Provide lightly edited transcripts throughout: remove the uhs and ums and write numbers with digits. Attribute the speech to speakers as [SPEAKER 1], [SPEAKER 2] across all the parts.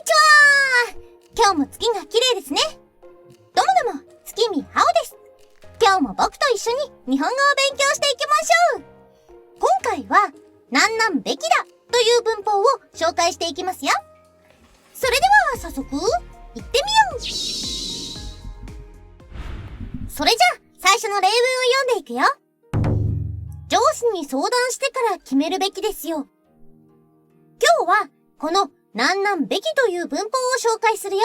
[SPEAKER 1] ちは。今日も月が綺麗ですね。どうもどうも、月見はおです。今日も僕と一緒に日本語を勉強していきましょう。今回は、なんなんべきだという文法を紹介していきますよ。それでは早速、行ってみよう。それじゃあ、最初の例文を読んでいくよ。上司に相談してから決めるべきですよ。今日は、このなんなんべきという文法を紹介するよ。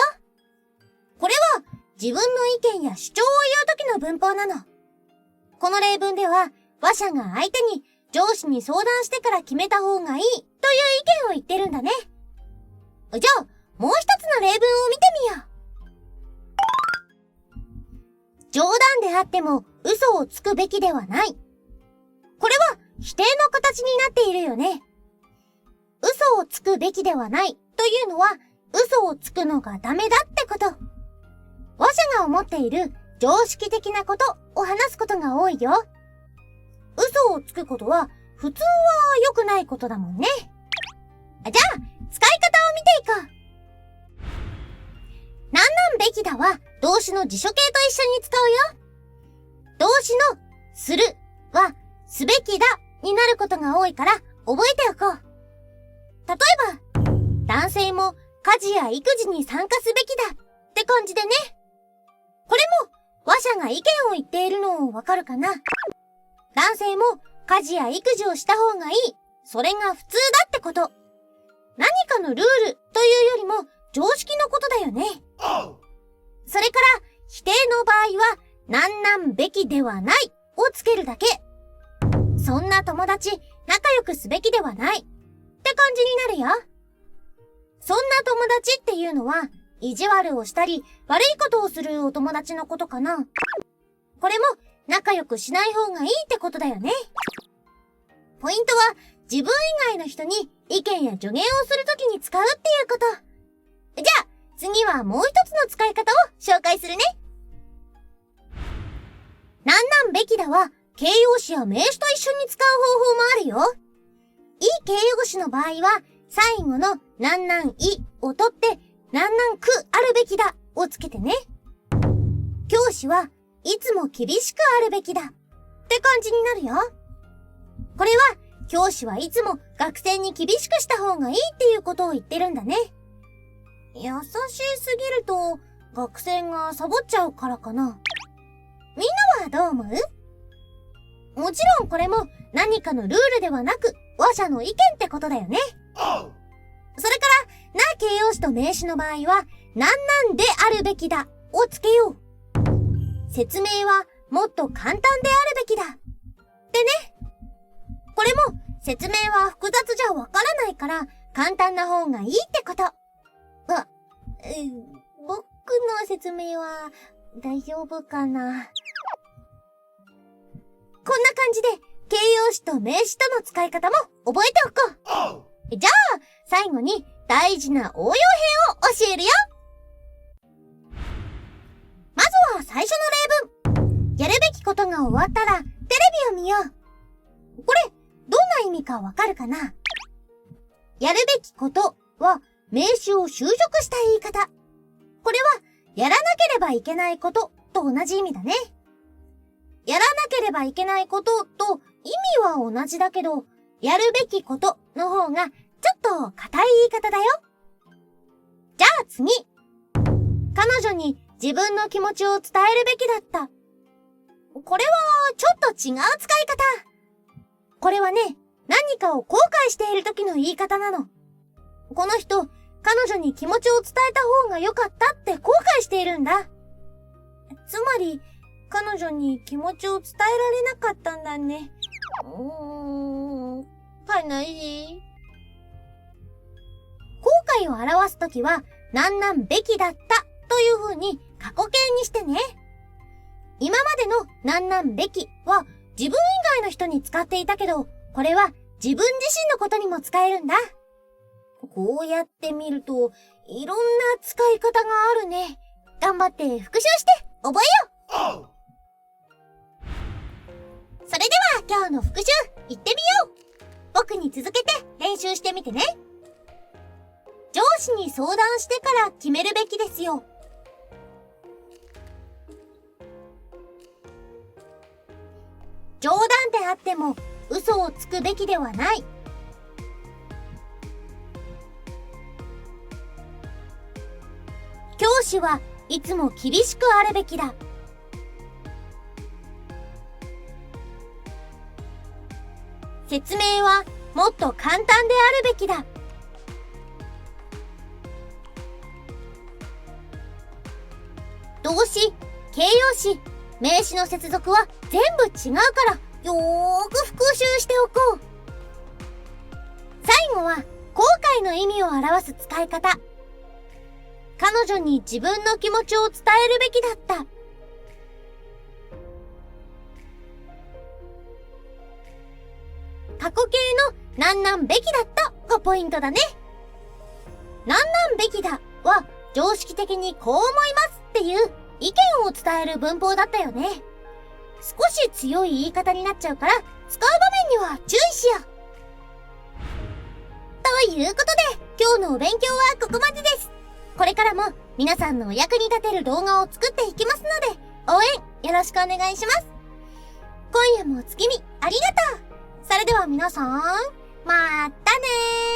[SPEAKER 1] これは自分の意見や主張を言うときの文法なの。この例文では話者が相手に上司に相談してから決めた方がいいという意見を言ってるんだね。じゃあもう一つの例文を見てみよう。冗談であっても嘘をつくべきではない。これは否定の形になっているよね。嘘をつくべきではないというのは嘘をつくのがダメだってこと。話者が思っている常識的なことを話すことが多いよ。嘘をつくことは普通は良くないことだもんね。じゃあ、使い方を見ていこう。なんなんべきだは動詞の辞書形と一緒に使うよ。動詞のするはすべきだになることが多いから覚えておこう。例えば、男性も家事や育児に参加すべきだって感じでね。これも話者が意見を言っているのわかるかな？男性も家事や育児をした方がいい。それが普通だってこと。何かのルールというよりも常識のことだよね。それから否定の場合はなんなんべきではないをつけるだけ。そんな友達仲良くすべきではないって感じになるよ。そんな友達っていうのは意地悪をしたり悪いことをするお友達のことかな。これも仲良くしない方がいいってことだよね。ポイントは自分以外の人に意見や助言をするときに使うっていうこと。じゃあ次はもう一つの使い方を紹介するね。なんなんべきだは形容詞や名詞と一緒に使う方法もあるよ。いい形容詞の場合は最後のなんなんいを取ってなんなんくあるべきだをつけてね。教師はいつも厳しくあるべきだって感じになるよ。これは教師はいつも学生に厳しくした方がいいっていうことを言ってるんだね。優しすぎると学生がサボっちゃうからかな。みんなはどう思う？もちろんこれも何かのルールではなく話者の意見ってことだよね。それからな形容詞と名詞の場合はなんなんであるべきだをつけよう。説明はもっと簡単であるべきだってね。これも説明は複雑じゃわからないから簡単な方がいいってこと。僕の説明は大丈夫かな。こんな感じで形容詞と名詞との使い方も覚えておこう。じゃあ最後に大事な応用編を教えるよ。まずは最初の例文。やるべきことが終わったらテレビを見よう。これどんな意味かわかるかな？やるべきことは名詞を修飾した言い方。これはやらなければいけないことと同じ意味だね。やらなければいけないことと意味は同じだけど、やるべきことの方がちょっと硬い言い方だよ。じゃあ次。彼女に自分の気持ちを伝えるべきだった。これはちょっと違う使い方。これはね、何かを後悔している時の言い方なの。この人、彼女に気持ちを伝えた方が良かったって後悔しているんだ。つまり、彼女に気持ちを伝えられなかったんだね。悲しい。後悔を表すときは、なんなんべきだったという風に過去形にしてね。今までのなんなんべきは自分以外の人に使っていたけど、これは自分自身のことにも使えるんだ。こうやってみると、いろんな使い方があるね。頑張って復習して覚えよう。それでは今日の復習行ってみよう。僕に続けて練習してみてね。上司師に相談してから決めるべきですよ。冗談であっても嘘をつくべきではない。教師はいつも厳しくあるべきだ。説明はもっと簡単であるべきだ。動詞、形容詞、名詞の接続は全部違うからよーく復習しておこう。最後は後悔の意味を表す使い方。彼女に自分の気持ちを伝えるべきだった。過去形のなんなんべきだったがポイントだね。なんなんべきだは常識的にこう思いますっていう意見を伝える文法だったよね。少し強い言い方になっちゃうから使う場面には注意しよう。ということで今日のお勉強はここまでです。これからも皆さんのお役に立てる動画を作っていきますので応援よろしくお願いします。今夜もお月見ありがとう。それでは皆さん、またねー。